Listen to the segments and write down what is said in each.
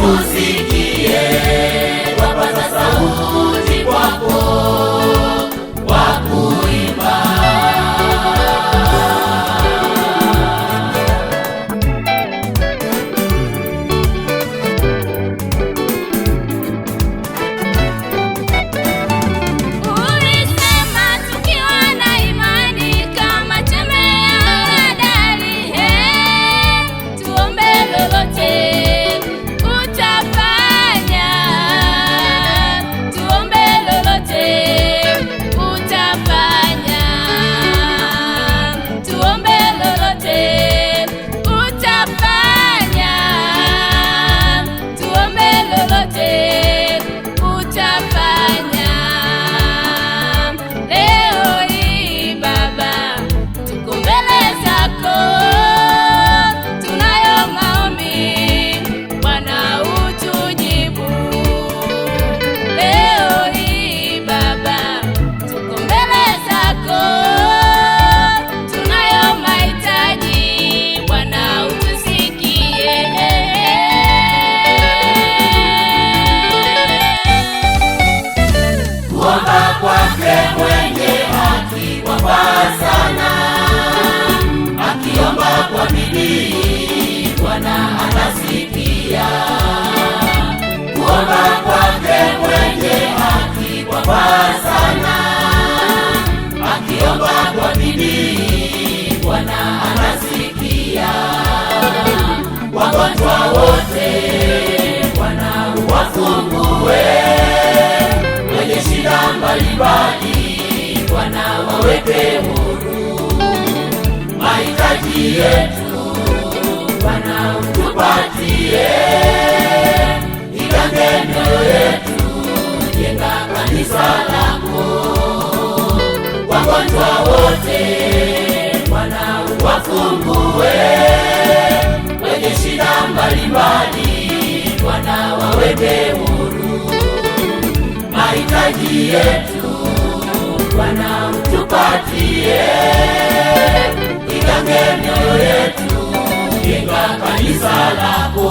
tusikie wapaza sauti kwako wa kuimba. Bwana atasikia kuomba kwake mwenye haki kwa sana. Akiomba kwa bidii Bwana anasikia. Wagonjwa wote Bwana uwafungue, wenye shida mbalimbali Bwana waweke huru. Mahitaji yetu Bwana utupatie, igange mioyo yetu, jenga kanisa lako. Wagonjwa wote Bwana uwafungue, wenye shida mbalimbali Bwana waweke huru. Mahitaji yetu Bwana utupatie, igange mioyo yetu, jenga kanisa lako.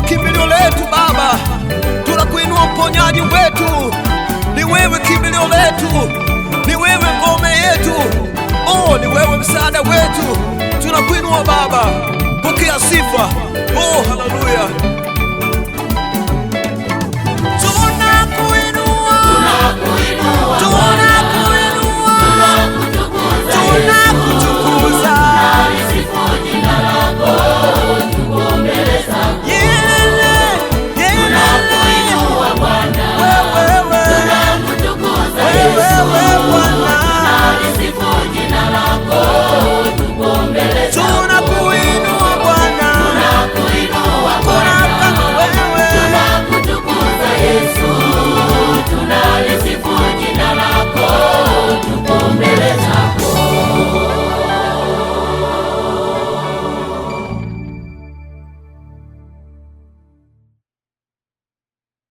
Kimbilio letu Baba, tunakuinua mponyaji wetu. Ni wewe kimbilio letu, ni wewe ngome yetu, oh, ni wewe msaada wetu. Tunakuinua Baba, pokea sifa. Oh, haleluya.